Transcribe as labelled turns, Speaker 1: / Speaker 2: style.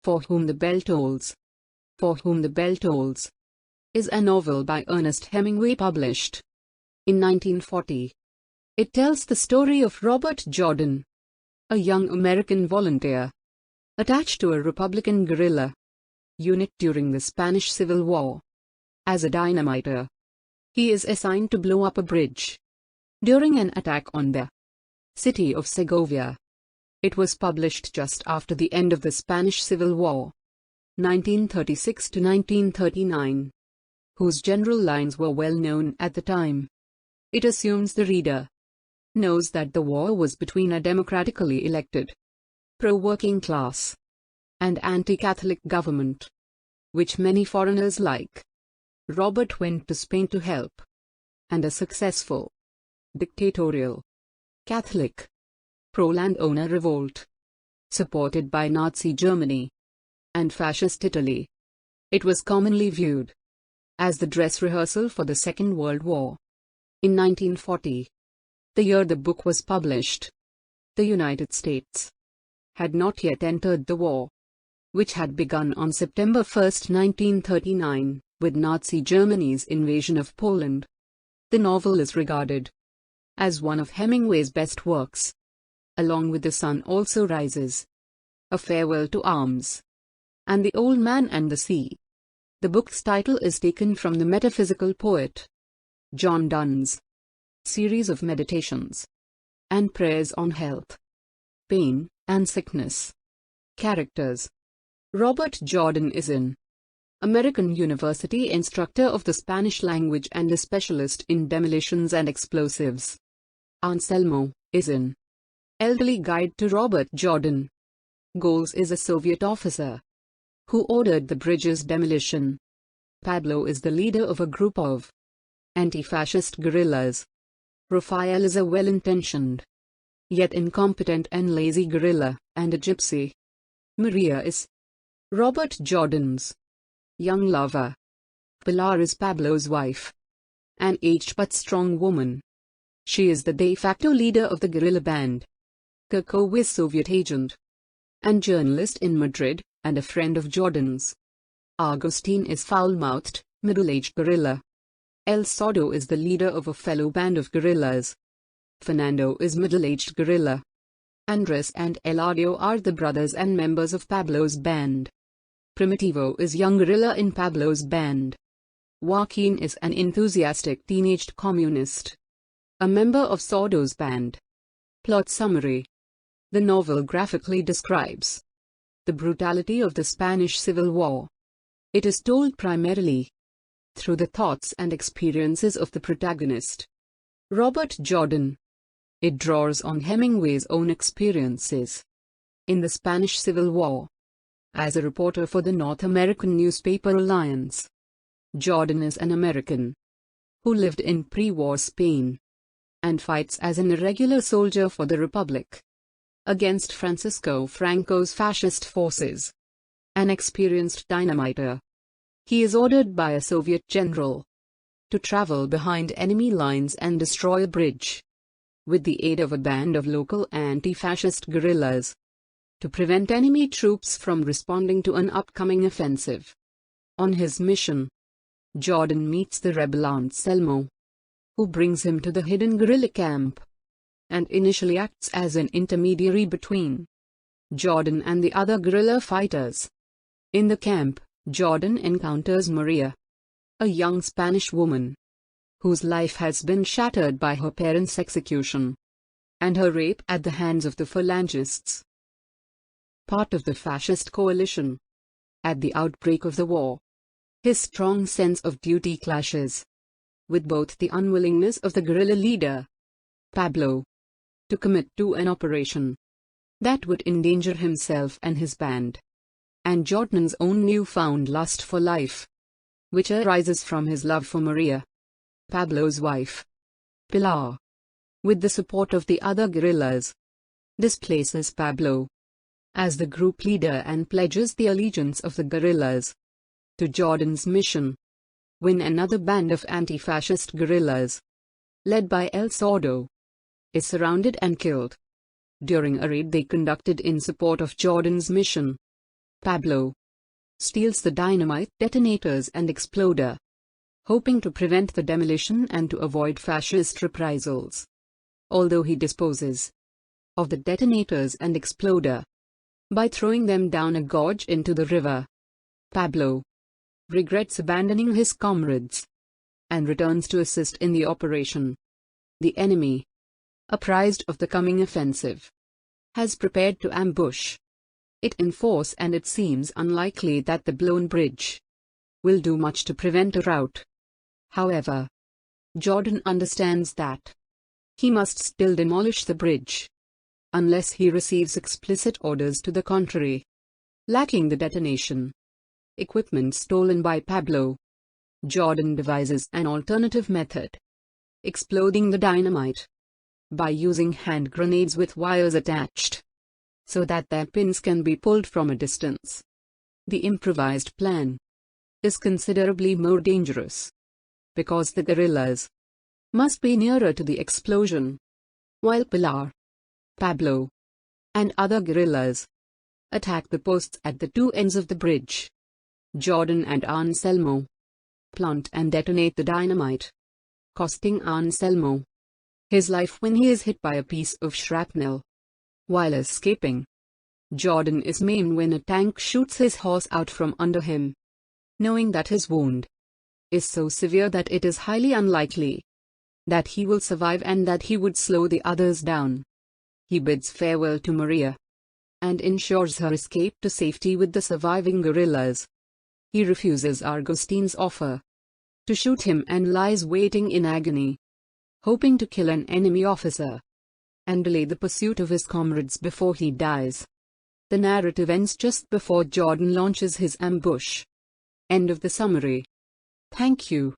Speaker 1: For Whom the Bell Tolls. For Whom the Bell Tolls is a novel by Ernest Hemingway published in 1940. It tells the story of Robert Jordan, a young American volunteer attached to a Republican guerrilla unit during the Spanish Civil War. As a dynamiter, he is assigned to blow up a bridge during an attack on the city of Segovia. It was published just after the end of the Spanish Civil War, 1936 to 1939, whose general lines were well known at the time. It assumes the reader knows that the war was between a democratically elected, pro-working class, and anti-Catholic government, which many foreigners like Robert went to Spain to help, and a successful, dictatorial, Catholic, pro-landowner revolt, supported by Nazi Germany and Fascist Italy. It was commonly viewed as the dress rehearsal for the Second World War. In 1940, the year the book was published, the United States had not yet entered the war, which had begun on September 1, 1939, with Nazi Germany's invasion of Poland. The novel is regarded as one of Hemingway's best works, along with The Sun Also Rises, A Farewell to Arms, and The Old Man and the Sea. The book's title is taken from the metaphysical poet John Donne's series of meditations and prayers on health, pain, and sickness. Characters. Robert Jordan is an American university instructor of the Spanish language and a specialist in demolitions and explosives. Anselmo is an elderly guide to Robert Jordan. Goals is a Soviet officer who ordered the bridge's demolition. Pablo is the leader of a group of anti-fascist guerrillas. Raphael is a well-intentioned, yet incompetent and lazy guerrilla, and a gypsy. Maria is Robert Jordan's young lover. Pilar is Pablo's wife, an aged but strong woman. She is the de facto leader of the guerrilla band. Kiko is Soviet agent and journalist in Madrid, and a friend of Jordan's. Agustin is foul-mouthed, middle-aged guerrilla. El Sordo is the leader of a fellow band of guerrillas. Fernando is middle-aged guerrilla. Andres and Eladio are the brothers and members of Pablo's band. Primitivo is young guerrilla in Pablo's band. Joaquin is an enthusiastic teenaged communist, a member of Sordo's band. Plot summary. The novel graphically describes the brutality of the Spanish Civil War. It is told primarily through the thoughts and experiences of the protagonist, Robert Jordan. It draws on Hemingway's own experiences in the Spanish Civil War. As a reporter for the North American newspaper Alliance, Jordan is an American who lived in pre-war Spain and fights as an irregular soldier for the Republic against Francisco Franco's fascist forces. An experienced dynamiter, he is ordered by a Soviet general to travel behind enemy lines and destroy a bridge with the aid of a band of local anti-fascist guerrillas to prevent enemy troops from responding to an upcoming offensive. On his mission, Jordan meets the rebel Anselmo, who brings him to the hidden guerrilla camp and initially acts as an intermediary between Jordan and the other guerrilla fighters. In the camp, Jordan encounters Maria, a young Spanish woman whose life has been shattered by her parents' execution and her rape at the hands of the Phalangists, part of the fascist coalition. At the outbreak of the war, his strong sense of duty clashes with both the unwillingness of the guerrilla leader, Pablo, to commit to an operation that would endanger himself and his band, and Jordan's own newfound lust for life, which arises from his love for Maria, Pablo's wife. Pilar, with the support of the other guerrillas, displaces Pablo as the group leader and pledges the allegiance of the guerrillas to Jordan's mission. When another band of anti-fascist guerrillas, led by El Sordo, is surrounded and killed during a raid they conducted in support of Jordan's mission, Pablo steals the dynamite detonators and exploder, hoping to prevent the demolition and to avoid fascist reprisals. Although he disposes of the detonators and exploder by throwing them down a gorge into the river, Pablo regrets abandoning his comrades and returns to assist in the operation. The enemy, apprised of the coming offensive, has prepared to ambush it in force, and it seems unlikely that the blown bridge will do much to prevent a rout. However, Jordan understands that he must still demolish the bridge unless he receives explicit orders to the contrary. Lacking the detonation equipment stolen by Pablo, Jordan devises an alternative method: exploding the dynamite by using hand grenades with wires attached so that their pins can be pulled from a distance. The improvised plan is considerably more dangerous because the guerrillas must be nearer to the explosion, while Pilar, Pablo, and other guerrillas attack the posts at the two ends of the bridge. Jordan and Anselmo plant and detonate the dynamite, costing Anselmo his life when he is hit by a piece of shrapnel. While escaping, Jordan is maimed when a tank shoots his horse out from under him. Knowing that his wound is so severe that it is highly unlikely that he will survive and that he would slow the others down, he bids farewell to Maria and ensures her escape to safety with the surviving guerrillas. He refuses Augustine's offer to shoot him and lies waiting in agony, hoping to kill an enemy officer and delay the pursuit of his comrades before he dies. The narrative ends just before Jordan launches his ambush. End of the summary. Thank you.